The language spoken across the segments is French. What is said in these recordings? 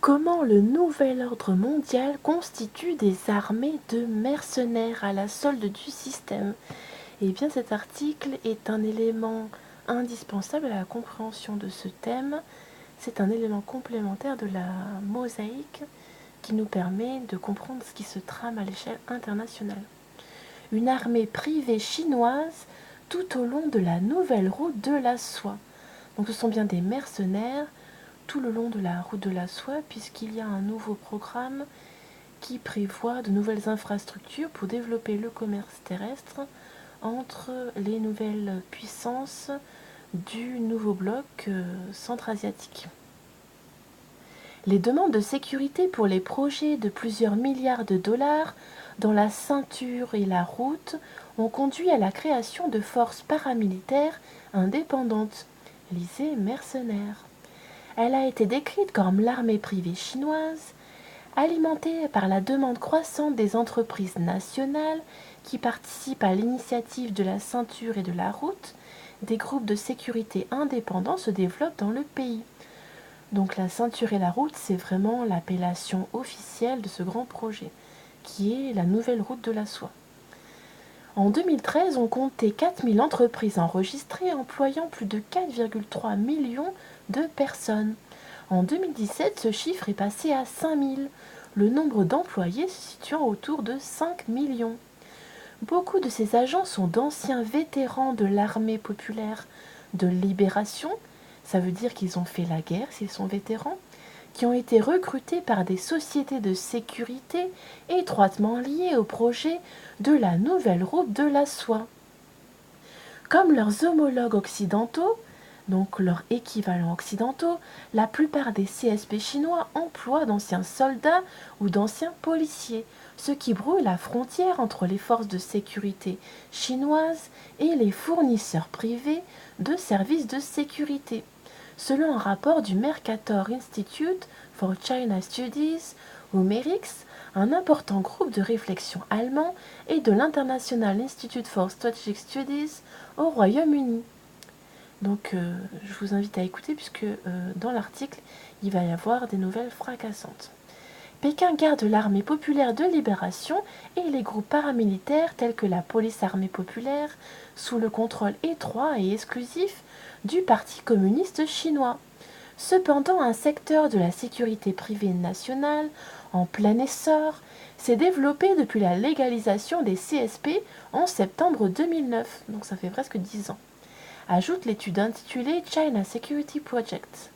Comment le nouvel ordre mondial constitue des armées de mercenaires à la solde du système? Eh bien, cet article est un élément indispensable à la compréhension de ce thème. C'est un élément complémentaire de la mosaïque qui nous permet de comprendre ce qui se trame à l'échelle internationale. Une armée privée chinoise tout au long de la nouvelle route de la soie. Donc ce sont bien des mercenaires tout le long de la route de la soie, puisqu'il y a un nouveau programme qui prévoit de nouvelles infrastructures pour développer le commerce terrestre entre les nouvelles puissances du nouveau bloc centra-asiatique. Les demandes de sécurité pour les projets de plusieurs milliards de dollars dans la ceinture et la route ont conduit à la création de forces paramilitaires indépendantes, lisez mercenaires. Elle a été décrite comme l'armée privée chinoise, alimentée par la demande croissante des entreprises nationales qui participent à l'initiative de la ceinture et de la route. Des groupes de sécurité indépendants se développent dans le pays. Donc la ceinture et la route, c'est vraiment l'appellation officielle de ce grand projet, qui est la nouvelle route de la soie. En 2013, on comptait 4000 entreprises enregistrées employant plus de 4,3 millions de personnes. En 2017, ce chiffre est passé à 5000, le nombre d'employés se situant autour de 5 millions. Beaucoup de ces agents sont d'anciens vétérans de l'armée populaire de libération, ça veut dire qu'ils ont fait la guerre s'ils sont vétérans, qui ont été recrutés par des sociétés de sécurité étroitement liées au projet de la nouvelle route de la soie. Comme leurs homologues occidentaux, donc leurs équivalents occidentaux, la plupart des CSP chinois emploient d'anciens soldats ou d'anciens policiers, ce qui brouille la frontière entre les forces de sécurité chinoises et les fournisseurs privés de services de sécurité. Selon un rapport du Mercator Institute for China Studies, ou MERIX, un important groupe de réflexion allemand, et de l'International Institute for Strategic Studies au Royaume-Uni. Donc je vous invite à écouter puisque dans l'article, il va y avoir des nouvelles fracassantes. Pékin garde l'armée populaire de libération et les groupes paramilitaires tels que la police armée populaire sous le contrôle étroit et exclusif du Parti communiste chinois. Cependant, un secteur de la sécurité privée nationale, en plein essor, s'est développé depuis la légalisation des CSP en septembre 2009, donc ça fait presque 10 ans, ajoute l'étude intitulée China Security Project.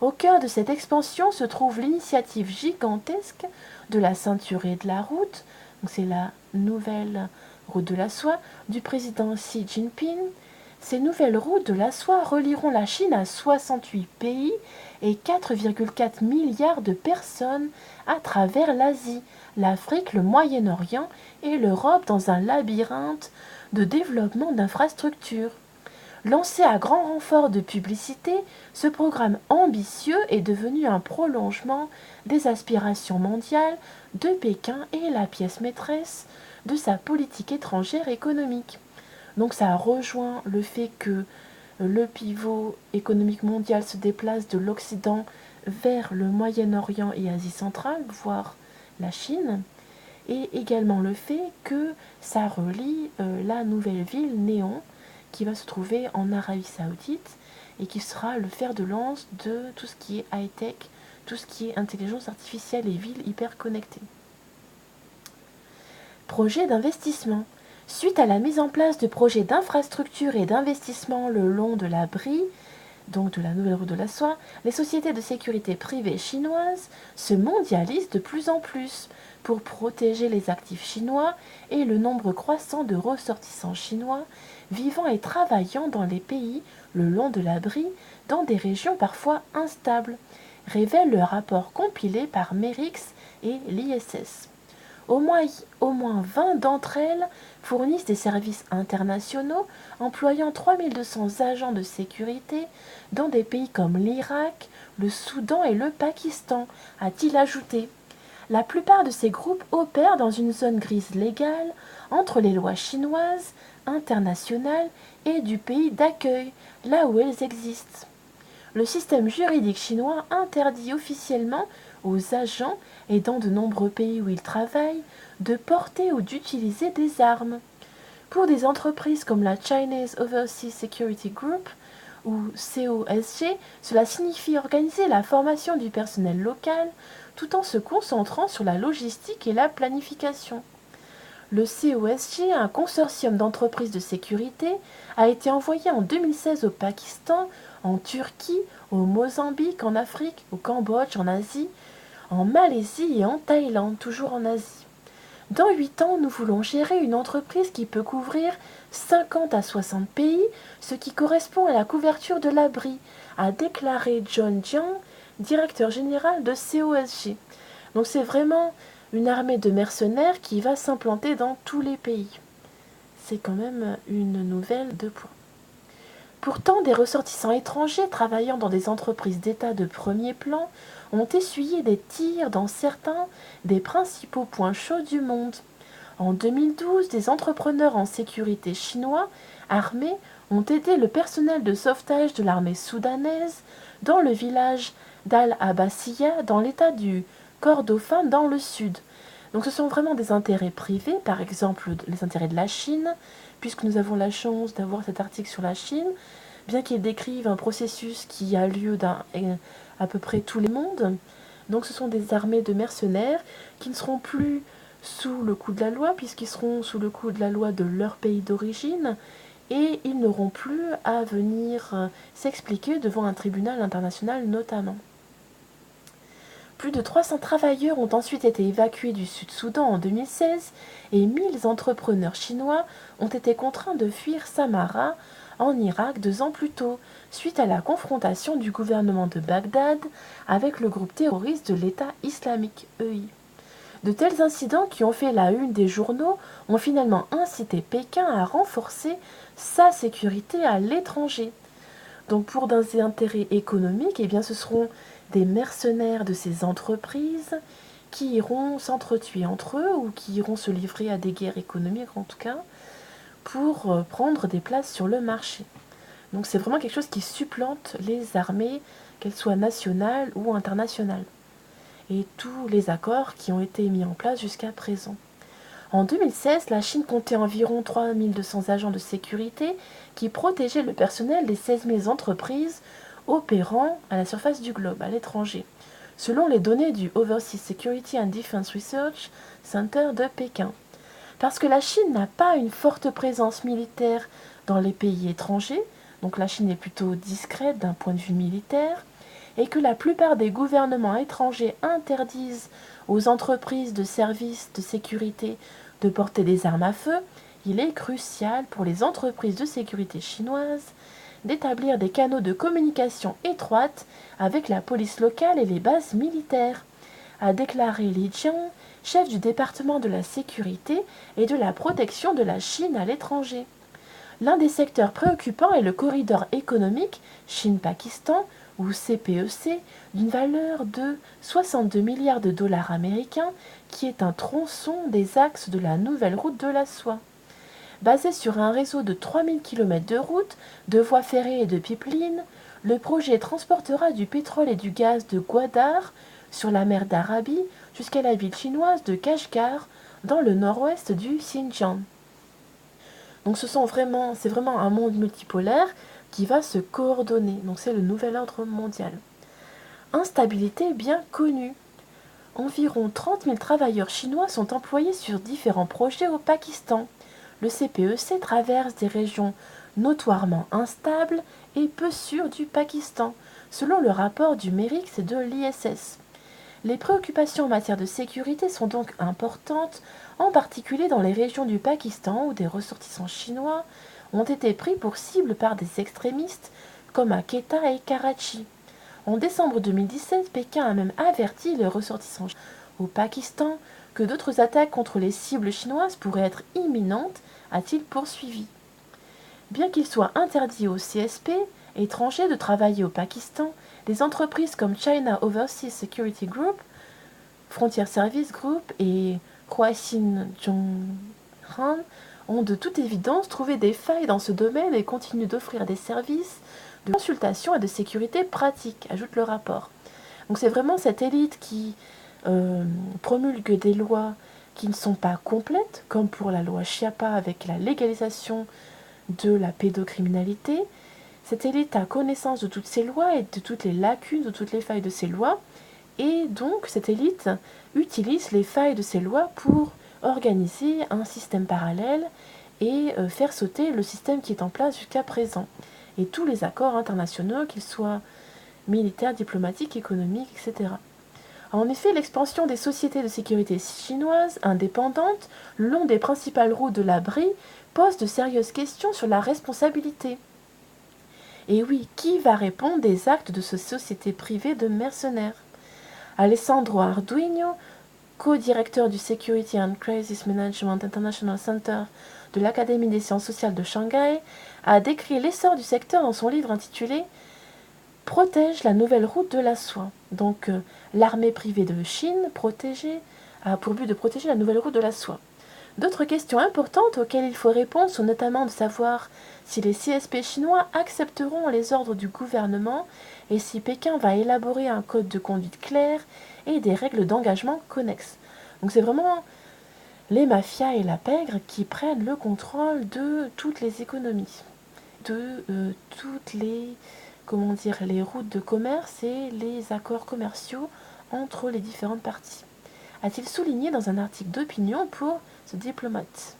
Au cœur de cette expansion se trouve l'initiative gigantesque de la ceinture et de la route, donc c'est la nouvelle route de la soie, du président Xi Jinping. Ces nouvelles routes de la soie relieront la Chine à 68 pays et 4,4 milliards de personnes à travers l'Asie, l'Afrique, le Moyen-Orient et l'Europe dans un labyrinthe de développement d'infrastructures. Lancé à grand renfort de publicité, ce programme ambitieux est devenu un prolongement des aspirations mondiales de Pékin et la pièce maîtresse de sa politique étrangère économique. Donc ça rejoint le fait que le pivot économique mondial se déplace de l'Occident vers le Moyen-Orient et Asie centrale, voire la Chine, et également le fait que ça relie la nouvelle ville Néon qui va se trouver en Arabie Saoudite et qui sera le fer de lance de tout ce qui est high-tech, tout ce qui est intelligence artificielle et villes hyper connectées. Projet d'investissement. Suite à la mise en place de projets d'infrastructure et d'investissement le long de la Brie, donc de la nouvelle route de la soie, les sociétés de sécurité privées chinoises se mondialisent de plus en plus pour protéger les actifs chinois et le nombre croissant de ressortissants chinois vivant et travaillant dans les pays le long de la Brie, dans des régions parfois instables, révèle le rapport compilé par MERIX et l'ISS. Au moins 20 d'entre elles fournissent des services internationaux employant 3200 agents de sécurité dans des pays comme l'Irak, le Soudan et le Pakistan, a-t-il ajouté. La plupart de ces groupes opèrent dans une zone grise légale entre les lois chinoises, internationales et du pays d'accueil, là où elles existent. le système juridique chinois interdit officiellement aux agents et dans de nombreux pays où ils travaillent de porter ou d'utiliser des armes. Pour des entreprises comme la Chinese Overseas Security Group ou COSG, cela signifie organiser la formation du personnel local tout en se concentrant sur la logistique et la planification. Le COSG, un consortium d'entreprises de sécurité, a été envoyé en 2016 au Pakistan, en Turquie, au Mozambique, en Afrique, au Cambodge, en Asie, en Malaisie et en Thaïlande, toujours en Asie. Dans 8 ans, nous voulons gérer une entreprise qui peut couvrir 50 à 60 pays, ce qui correspond à la couverture de l'abri, a déclaré John Jiang, directeur général de COSG. Donc c'est vraiment une armée de mercenaires qui va s'implanter dans tous les pays. C'est quand même une nouvelle de points. Pourtant, des ressortissants étrangers travaillant dans des entreprises d'État de premier plan ont essuyé des tirs dans certains des principaux points chauds du monde. En 2012, des entrepreneurs en sécurité chinois armés ont aidé le personnel de sauvetage de l'armée soudanaise dans le village d'Al-Abbasiyah dans l'état du Kordofan dans le sud. Donc ce sont vraiment des intérêts privés, par exemple les intérêts de la Chine, puisque nous avons la chance d'avoir cet article sur la Chine, bien qu'il décrive un processus qui a lieu dans à peu près tous les mondes. Donc ce sont des armées de mercenaires qui ne seront plus sous le coup de la loi, puisqu'ils seront sous le coup de la loi de leur pays d'origine, et ils n'auront plus à venir s'expliquer devant un tribunal international notamment. Plus de 300 travailleurs ont ensuite été évacués du Sud-Soudan en 2016 et 1000 entrepreneurs chinois ont été contraints de fuir Samarra en Irak 2 ans plus tôt, suite à la confrontation du gouvernement de Bagdad avec le groupe terroriste de l'État islamique EI. De tels incidents qui ont fait la une des journaux ont finalement incité Pékin à renforcer sa sécurité à l'étranger. Donc pour des intérêts économiques, eh bien ce seront des mercenaires de ces entreprises qui iront s'entretuer entre eux ou qui iront se livrer à des guerres économiques en tout cas pour prendre des places sur le marché. Donc c'est vraiment quelque chose qui supplante les armées, qu'elles soient nationales ou internationales, et tous les accords qui ont été mis en place jusqu'à présent. En 2016, la Chine comptait environ 3200 agents de sécurité qui protégeaient le personnel des 16 000 entreprises opérant à la surface du globe, à l'étranger, selon les données du Overseas Security and Defense Research Center de Pékin. Parce que la Chine n'a pas une forte présence militaire dans les pays étrangers, donc la Chine est plutôt discrète d'un point de vue militaire, et que la plupart des gouvernements étrangers interdisent aux entreprises de services de sécurité de porter des armes à feu, il est crucial pour les entreprises de sécurité chinoises d'établir des canaux de communication étroites avec la police locale et les bases militaires, a déclaré Li Jiang, chef du département de la sécurité et de la protection de la Chine à l'étranger. L'un des secteurs préoccupants est le corridor économique Chine-Pakistan, ou CPEC, d'une valeur de 62 milliards de dollars américains, qui est un tronçon des axes de la nouvelle route de la soie. Basé sur un réseau de 3000 km de routes, de voies ferrées et de pipelines, le projet transportera du pétrole et du gaz de Gwadar sur la mer d'Arabie jusqu'à la ville chinoise de Kashgar dans le nord-ouest du Xinjiang. Donc c'est vraiment un monde multipolaire qui va se coordonner. Donc c'est le nouvel ordre mondial. Instabilité bien connue. Environ 30 000 travailleurs chinois sont employés sur différents projets au Pakistan. Le CPEC traverse des régions notoirement instables et peu sûres du Pakistan, selon le rapport du MERIX et de l'ISS. Les préoccupations en matière de sécurité sont donc importantes, en particulier dans les régions du Pakistan où des ressortissants chinois ont été pris pour cible par des extrémistes comme à Quetta et Karachi. En décembre 2017, Pékin a même averti les ressortissants au Pakistan que d'autres attaques contre les cibles chinoises pourraient être imminentes, a-t-il poursuivi. Bien qu'il soit interdit aux CSP étrangers de travailler au Pakistan, des entreprises comme China Overseas Security Group, Frontier Service Group et Huaxin Zhonghan ont de toute évidence trouvé des failles dans ce domaine et continuent d'offrir des services de consultation et de sécurité pratique, ajoute le rapport. Donc c'est vraiment cette élite qui promulgue des lois qui ne sont pas complètes, comme pour la loi Chiappa avec la légalisation de la pédocriminalité. Cette élite a connaissance de toutes ces lois et de toutes les lacunes, de toutes les failles de ces lois, et donc cette élite utilise les failles de ces lois pour organiser un système parallèle et faire sauter le système qui est en place jusqu'à présent. Et tous les accords internationaux, qu'ils soient militaires, diplomatiques, économiques, etc. En effet, l'expansion des sociétés de sécurité chinoises indépendantes le long des principales routes de l'abri pose de sérieuses questions sur la responsabilité. Et oui, qui va répondre des actes de ces sociétés privées de mercenaires? Alessandro Arduino, co-directeur du Security and Crisis Management International Center de l'Académie des sciences sociales de Shanghai, a décrit l'essor du secteur dans son livre intitulé « Protège la nouvelle route de la soie ». Donc l'armée privée de Chine a pour but de protéger la nouvelle route de la soie. D'autres questions importantes auxquelles il faut répondre sont notamment de savoir si les CSP chinois accepteront les ordres du gouvernement et si Pékin va élaborer un code de conduite clair et des règles d'engagement connexes. Donc c'est vraiment les mafias et la pègre qui prennent le contrôle de toutes les économies, de toutes les, les routes de commerce et les accords commerciaux entre les différentes parties, a-t-il souligné dans un article d'opinion pour ce diplomate.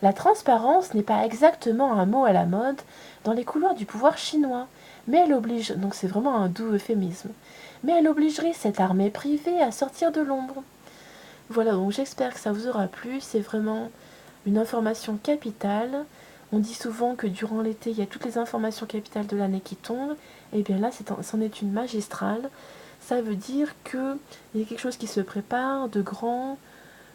La transparence n'est pas exactement un mot à la mode dans les couloirs du pouvoir chinois, mais elle oblige, donc c'est vraiment un doux euphémisme, mais elle obligerait cette armée privée à sortir de l'ombre. Voilà, donc j'espère que ça vous aura plu, c'est vraiment une information capitale. On dit souvent que durant l'été, il y a toutes les informations capitales de l'année qui tombent, et bien là, c'en est une magistrale. Ça veut dire qu'il y a quelque chose qui se prépare, de grand,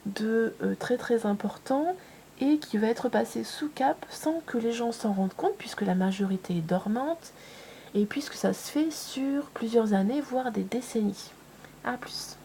de très très important, et qui va être passé sous cap sans que les gens s'en rendent compte, puisque la majorité est dormante, et puisque ça se fait sur plusieurs années, voire des décennies. A plus.